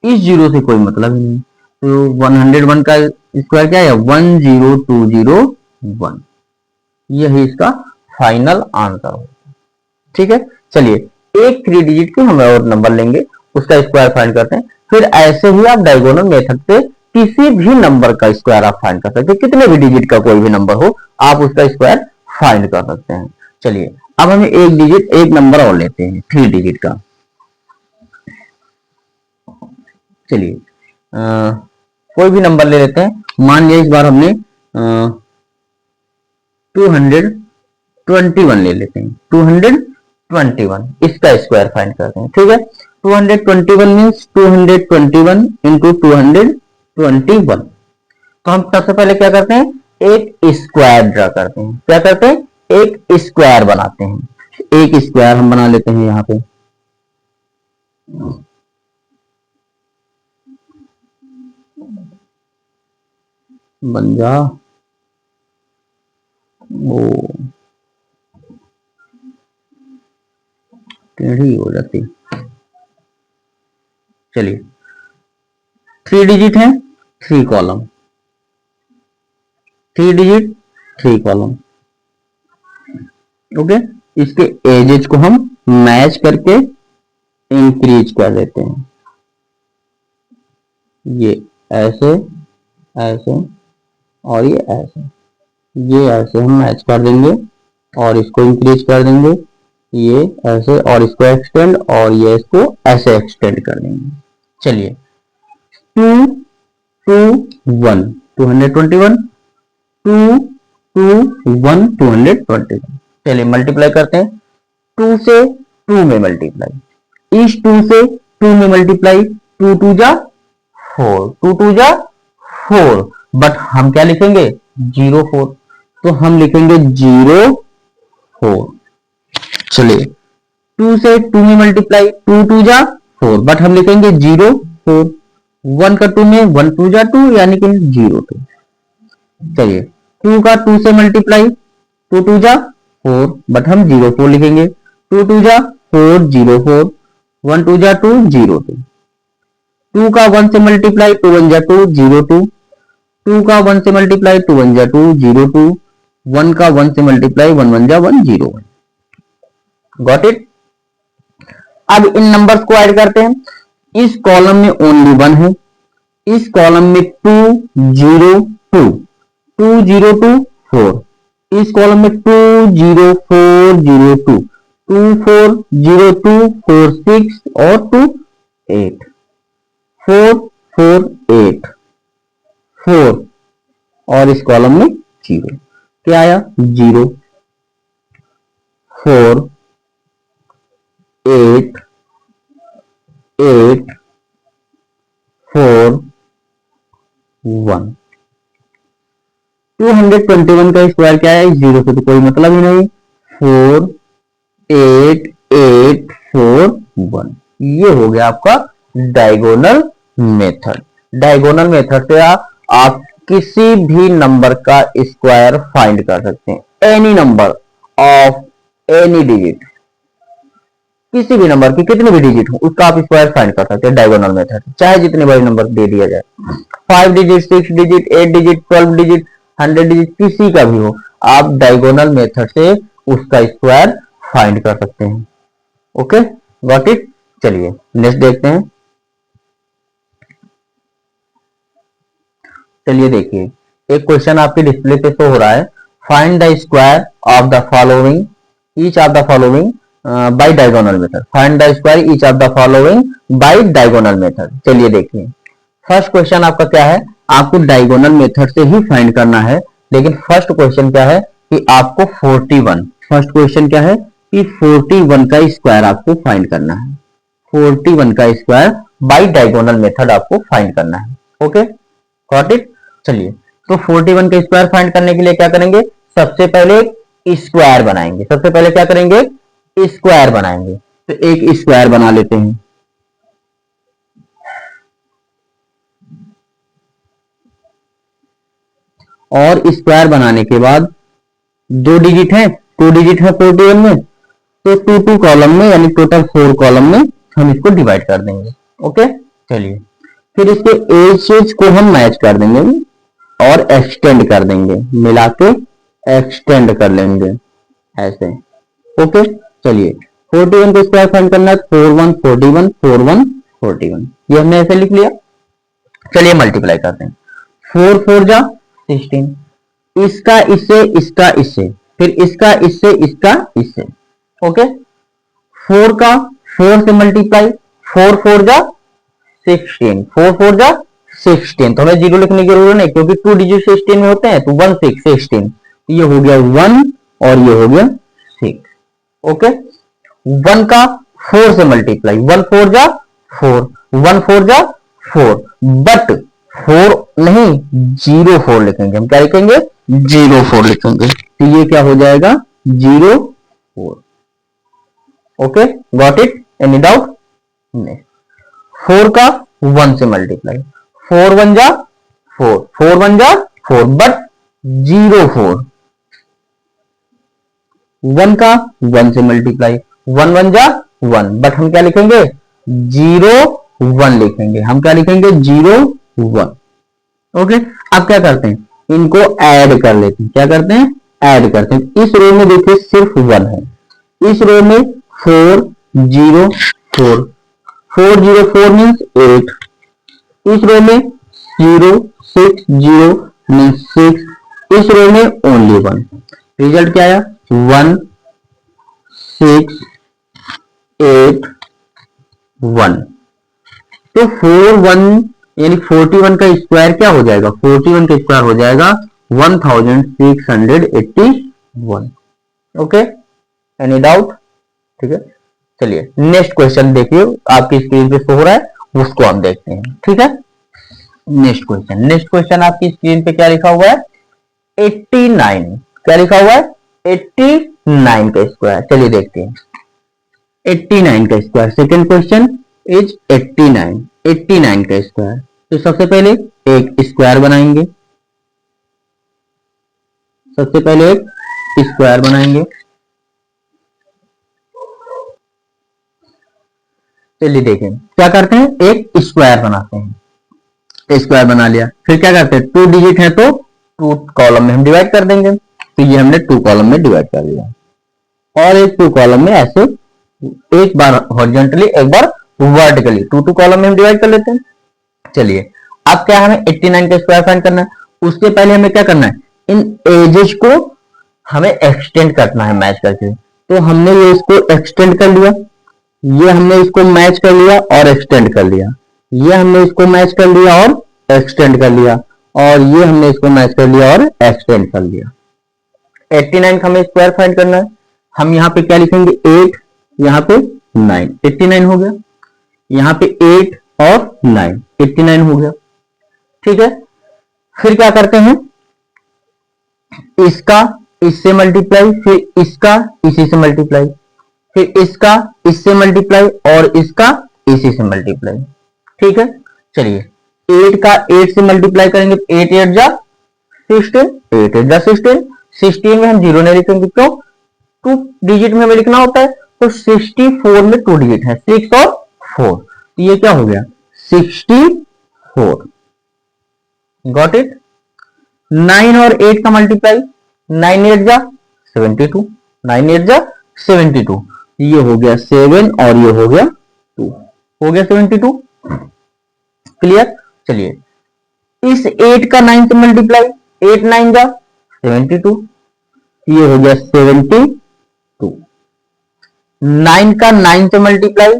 इस 0 से कोई मतलब ही नहीं, तो 101 का स्क्वायर क्या है 10201, यही इसका फाइनल आंसर होगा, ठीक है। चलिए एक 3 डिजिट के हम और नंबर लेंगे, उसका स्क्वायर फाइंड करते हैं, फिर ऐसे ही आप डायगोनल मेथड से किसी भी नंबर का स्क्वायर आप फाइंड कर सकते हैं, कितने भी डिजिट का कोई भी नंबर हो आप उसका स्क्वायर फाइंड कर सकते हैं। चलिए अब हमें एक नंबर और लेते हैं 3 डिजिट का। चलिए कोई भी नंबर ले लेते हैं, मान लिया इस बार हमने 221 ले लेते हैं, 221 इसका स्क्वायर फाइंड करते हैं, ठीक है। 221 मीन्स 221 इंटू 221। तो हम सबसे पहले क्या करते हैं, एक स्क्वायर ड्रा करते हैं, क्या करते हैं एक स्क्वायर बनाते हैं, एक स्क्वायर हम बना लेते हैं यहां पे, बन जा वो टेढ़ी हो जाती। चलिए 3 डिजिट है, 3 कॉलम, 3 डिजिट 3 कॉलम, ओके। इसके एजेस को हम मैच करके इंक्रीज कर देते हैं, ये ऐसे ऐसे और ये ऐसे हम मैच कर देंगे और इसको इंक्रीज कर देंगे, ये ऐसे और इसको एक्सटेंड और ये इसको ऐसे एक्सटेंड कर देंगे। चलिए 2 2 1 221, 2 2 1 221। चलिए मल्टीप्लाई करते हैं, 2 से 2 में मल्टीप्लाई, इस 2 से 2 में मल्टीप्लाई, 2 2 जा 4, 2 2 जा 4, बट हम क्या लिखेंगे 0 4, तो हम लिखेंगे 0 4। चलिए 2 से 2 में मल्टीप्लाई, 2 2 जा 4, बट हम लिखेंगे 0 4, 1 का 2 में 1 2 जा 2, यानी कि 0 2। चलिए 2 का 2 से मल्टीप्लाई, 2 2 जा 4, बट हम 0 4 लिखेंगे, 2 2 जा 4 0 4, 1 2 जा 2 0 2। 2 का 1 से मल्टीप्लाई, 2 1 जा 2 0 2, 2 का 1 से मल्टीप्लाई, 2 1 जा 2 0 2, 1 का 1 से मल्टीप्लाई, 1 1 जा 1 0 1, गॉट इट। अब इन नंबर्स को ऐड करते हैं, इस कॉलम में ओनली 1 है, इस कॉलम में 2 0 2 2 0 2 4, इस कॉलम में 2 0 4 0 2 2 4 0 2 4 6 और 2 8, 4 4 8 4 और इस कॉलम में 0, क्या आया 0 4 8 8 4 1। 221 का स्क्वायर क्या है, 0 से तो कोई मतलब ही नहीं, 4 8 8 4 1। ये हो गया आपका डायगोनल मेथड। डायगोनल मेथड से आप किसी भी नंबर का स्क्वायर फाइंड कर सकते हैं, any number of any digit, किसी भी नंबर की कितने भी डिजिट हो उसका आप स्क्वायर फाइंड कर सकते हैं डायगोनल मेथड, चाहे जितने बड़े नंबर दे दिया जाए, 5 digit 6 digit 8 digit 12 digit 100 digit किसी का भी हो, आप डायगोनल मेथड से उसका स्क्वायर फाइंड कर सकते हैं। Okay, got it. चलिए नेक्स्ट देखते हैं। चलिए देखिए, एक क्वेश्चन आपके डिस्प्ले पे शो हो रहा है, find the square of the following each of the following bye diagonal method. Find the square each of the following bye diagonal method. चलिए देखिए, फर्स्ट क्वेश्चन आपका क्या है, आपको डायगोनल मेथड से ही फाइंड करना है, लेकिन फर्स्ट क्वेश्चन क्या है कि आपको 41, फर्स्ट क्वेश्चन क्या है कि 41 का स्क्वायर आपको फाइंड करना है, 41 का स्क्वायर बाय डायगोनल मेथड आपको फाइंड करना है। Okay, got it. चलिए, तो 41 का स्क्वायर फाइंड करने के लिए क्या करेंगे, सबसे पहले स्क्वायर बनाएंगे, सबसे पहले क्या करेंगे स्क्वायर बनाएंगे, तो एक स्क्वायर बना लेते हैं। और स्क्वायर बनाने के बाद 2 डिजिट है 2 डिजिट है 41 में, तो 2 2 कॉलम में यानी टोटल 4 कॉलम में हम इसको डिवाइड कर देंगे। ओके, चलिए फिर इसके एज को हम मैच कर देंगे और एक्सटेंड कर देंगे, मिला के एक्सटेंड कर लेंगे ऐसे। ओके, चलिए 41 को स्क्वायर फाइंड करना है, 41 41 41 41, ये हमने ऐसे लिख लिया। चलिए मल्टीप्लाई करते हैं, 4 4 जा 16, इसका इससे इसका इससे, फिर इसका इससे इसका इससे। ओके, 4 का 4 से मल्टीप्लाई, 4 4 जा 16, 4 4 जा 16, तो हमें जीरो लिखने की जरूरत नहीं क्योंकि 2 डिजिट 16 में होते हैं, तो 1 6 16, ये हो गया 1 और ये हो गया 6। ओके, 1 का 4 से मल्टीप्लाई, 1 4 जा 4, 1 4 जा 4, बट 4 नहीं 0 4 लिखेंगे, हम क्या लिखेंगे 0 4 लिखेंगे, तो ये क्या हो जाएगा 0 4। Okay, got it, any doubt. नहीं, 4 का 1 से मल्टीप्लाई, 4 1 जा 4, 4 1 जा 4, बट 0 4। 1 का 1 से मल्टीप्लाई, 1 1 जा 1, बट हम क्या लिखेंगे 0 1 लिखेंगे, हम क्या लिखेंगे 0 1। ओके, अब क्या करते हैं, इनको ऐड कर लेते हैं, क्या करते हैं ऐड करते हैं। इस रो में देखिए सिर्फ 1 है, इस रो में 4 0 4, 4 0 4 मीन्स 8, इस रो में 0 6 0 मीन्स 6, इस रो में ओनली 1, रिजल्ट क्या आया 1 6 8 1। तो 4 1 यानी 41 का स्क्वायर क्या हो जाएगा, 41 का स्क्वायर हो जाएगा 1681। ओके, एनी डाउट, ठीक है। चलिए नेक्स्ट क्वेश्चन देखिए, आपकी स्क्रीन पे शो हो रहा है, उसको हम देखते हैं, ठीक है। नेक्स्ट क्वेश्चन आपकी स्क्रीन पे क्या लिखा हुआ है 89, क्या लिखा हुआ है 89 का स्क्वायर। चलिए देखते हैं 89 का स्क्वायर, सेकेंड क्वेश्चन इज 89 का स्क्वायर। तो सबसे पहले एक स्क्वायर बनाएंगे, सबसे पहले एक स्क्वायर बनाएंगे। चलिए देखें क्या करते हैं, एक स्क्वायर बनाते हैं, स्क्वायर बना लिया, फिर क्या करते हैं 2 डिजिट है तो 2 कॉलम में हम डिवाइड कर देंगे, तो ये हमने 2 कॉलम में डिवाइड कर दिया, और एक 2 कॉलम में ऐसे एक बार हॉरिजॉन्टली एक बार वर्टिकली 2 कॉलम में हम डिवाइड कर लेते हैं। चलिए अब क्या हमें 89 का स्क्वायर फाइंड करना है, उसके पहले हमें क्या करना है, इन एजेस को हमें एक्सटेंड करना है मैच करके। तो हमने ये इसको एक्सटेंड कर लिया, ये हमने इसको मैच कर लिया और एक्सटेंड कर लिया, ये हमने इसको मैच कर लिया और एक्सटेंड कर लिया, और ये हमने इसको मैच कर लिया और एक्सटेंड कर लिया। 89 का हमें स्क्वायर फाइंड करना है। हम यहाँ पे क्या लिखेंगे 8, यहाँ पे 9, 89 हो गया। यहाँ पे 8 और 9, 89 हो गया। ठीक है, फिर क्या करते हैं, इसका इससे मल्टीप्लाई, फिर इसका इसी से मल्टीप्लाई, फिर इसका इससे मल्टीप्लाई और इसका इसी से मल्टीप्लाई। ठीक है, चलिए 8 का 8 से मल्टीप्लाई करेंगे, 8 8 जा 16, 8 8 जा 16। 16 में हम जीरो नहीं लिखेंगे, क्यों, 2 डिजिट में हमें लिखना होता है, तो 64 में 2 डिजिट है, 6 और 4, तो ये क्या हो गया 64। Got it. 9 और 8 का मल्टीप्लाई, 9 8 जा 72, 9 8 जा 72, ये हो गया 7 और ये हो गया 2, हो गया 72। क्लियर। चलिए इस 8 का 9 से मल्टीप्लाई, 8 9 जा 72, ये हो गया 72। 9 का 9 से मल्टीप्लाई,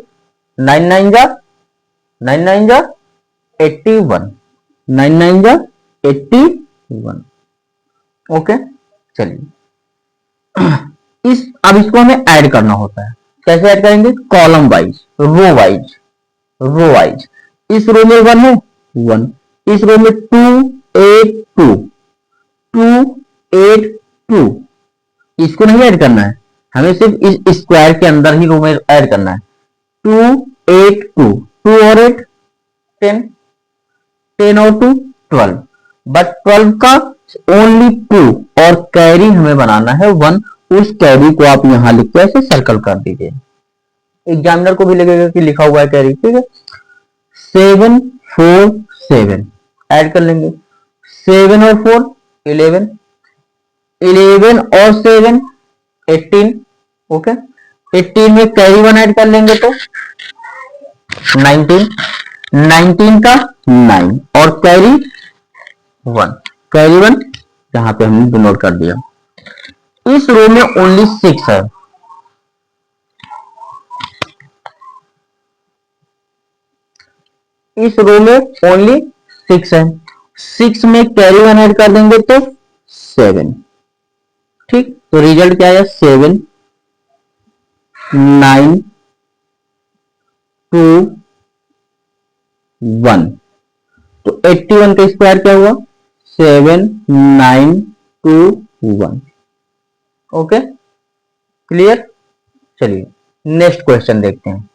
9 9 जा 9 9 जा 81, 9 9 जा 81। ओके, चलिए अब इसको हमें ऐड करना होता है। कैसे ऐड करेंगे, column wise, row wise, row wise. इस रो में 1 है 1, इस रो में 2 8 2, 2 8 2, इसको नहीं ऐड करना है, हमें सिर्फ इस स्क्वायर के अंदर ही रो में ऐड करना है। 2 8 2, 2 और 8 10, 10 और 2 12, बट 12 का ओनली 2 और कैरी हमें बनाना है 1। उस कैरी को आप यहां लिख के ऐसे सर्कल कर दीजिए, एग्जामिनर को भी लगेगा कि लिखा हुआ है कैरी। ठीक है, 7 4 7 ऐड कर लेंगे, 7 और 4 11, 11 और 7 18। ओके, 18 में कैरी 1 ऐड कर लेंगे तो 19, 19 का 9 और कैरी 1, कैरी 1 यहां पे हमने नोट कर दिया। इस रो में ओनली 6 है, इस रो में ओनली 6 है, 6 में कैरी 1 ऐड कर देंगे तो 7। ठीक, तो रिजल्ट क्या है 7 9 2 1, तो 81 का स्क्वायर क्या हुआ 7 9 2 1। Okay, clear. चलिए नेक्स्ट क्वेश्चन देखते हैं।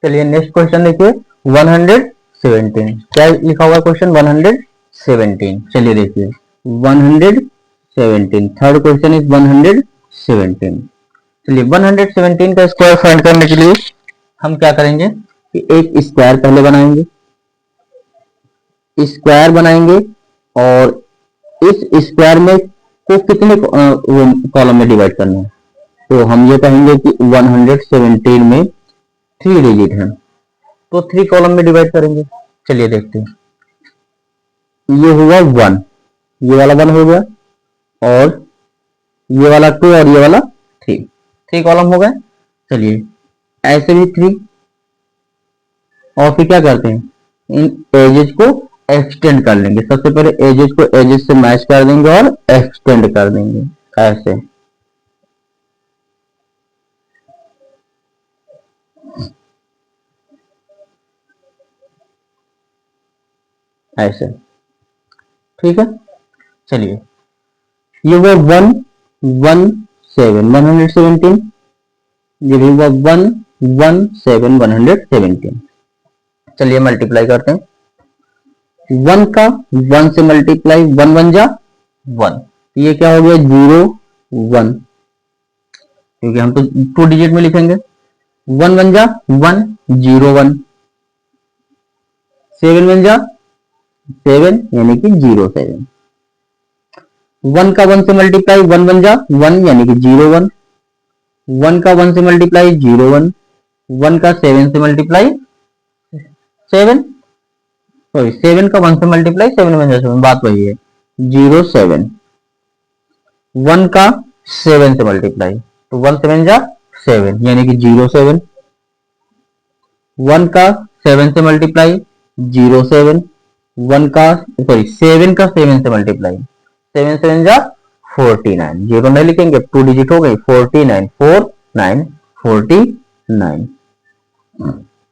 चलिए नेक्स्ट क्वेश्चन देखिए 117, क्या लिखा हुआ क्वेश्चन 117। चलिए देखिए 117, थर्ड क्वेश्चन इज 117। चलिए 117 का स्क्वायर फाइंड करने के लिए हम क्या करेंगे कि एक स्क्वायर पहले बनाएंगे, स्क्वायर बनाएंगे और इस स्क्वायर में को कितने कॉलम में डिवाइड करना है, तो हम ये कहेंगे कि 117 में 3 डिजिट है, तो 3 कॉलम में डिवाइड करेंगे। चलिए देखते हैं, ये हुआ 1, ये वाला 1 हो गया, और ये वाला 2 और ये वाला 3, 3 कॉलम हो गए। चलिए ऐसे भी 3, और फिर क्या करते हैं इन एजेस को एक्सटेंड कर लेंगे। सबसे पहले एजेस को एजेस से मैच कर देंगे और एक्सटेंड कर देंगे ऐसे। ऐसे ठीक है। चलिए ये हुआ 117, ये भी हुआ 117। चलिए मल्टीप्लाई करते हैं, 1 का 1 से मल्टीप्लाई, 1 1 जा 1, ये क्या हो गया 0 1, क्योंकि हम तो 2 डिजिट में लिखेंगे। 1 1 जा 1 0 1, 7 1 जा 7 यानी कि 0 7। 1 का 1 से मल्टीप्लाई, 1 1 जा 1 यानी कि 0 1, 1 का 1 से मल्टीप्लाई 0 1, 1 का 7 से मल्टीप्लाई 7, सॉरी 7 का 1 से मल्टीप्लाई 7 1 जा 7, बात वही है 0 7। 1 का 7 से मल्टीप्लाई, तो 1 7 जा 7 यानी कि 07, 1 का 7 से मल्टीप्लाई 07, 1 का सॉरी 7 का 7 से मल्टीप्लाई 7 7 जा 49, जीरो नहीं लिखेंगे, 2 डिजिट हो गई 49, 49 49।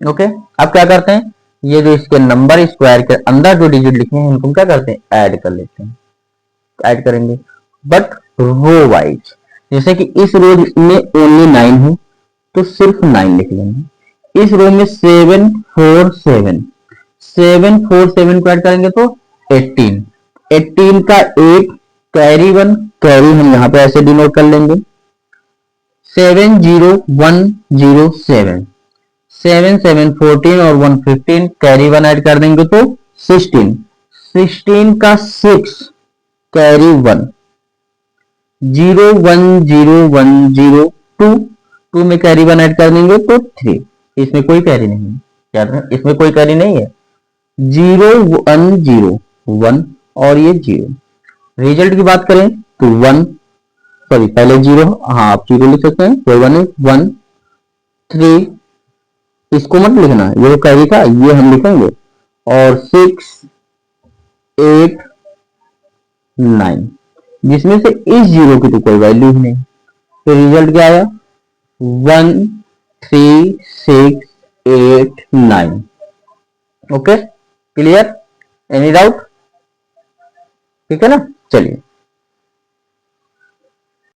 ओके, अब क्या करते हैं, ये जो इसके नंबर स्क्वायर के अंदर जो डिजिट लिखे हैं इनको क्या करते हैं, ऐड कर लेते हैं, ऐड करेंगे बट रो वाइज। जैसे कि इस रो में ओनली 9 है तो सिर्फ 9 लिख लेंगे। इस रो में 7 4 7, 7 4 7 को ऐड करेंगे तो 18, 18 का 8 कैरी 1, कैरी हम यहां पे ऐसे डिनोट कर लेंगे 7 0 1 0 7, 7 7 14 और 1 15, कैरी 1 ऐड कर देंगे तो 16, 16 का 6 कैरी 1, 0 1 0 1 0 2, 2 में कैरी 1 ऐड कर देंगे तो 3, इसमें कोई कैरी नहीं है, याद रखना इसमें कोई कैरी नहीं है, 0 1 0 1 और ये 0। रिजल्ट की बात करें तो 1 सॉरी पहले 0, हाँ आप 0 लिख सकते हैं, कोई 1 1 3, इसको मत लिखना, ये कैरी था ये हम लिखेंगे, और 6 8 9, जिसमें से इस 0 की तो कोई वैल्यू ही नहीं, तो रिजल्ट क्या आया 1 3 6 8 9। ओके क्लियर, एनी डाउट, ठीक है ना, चलिए।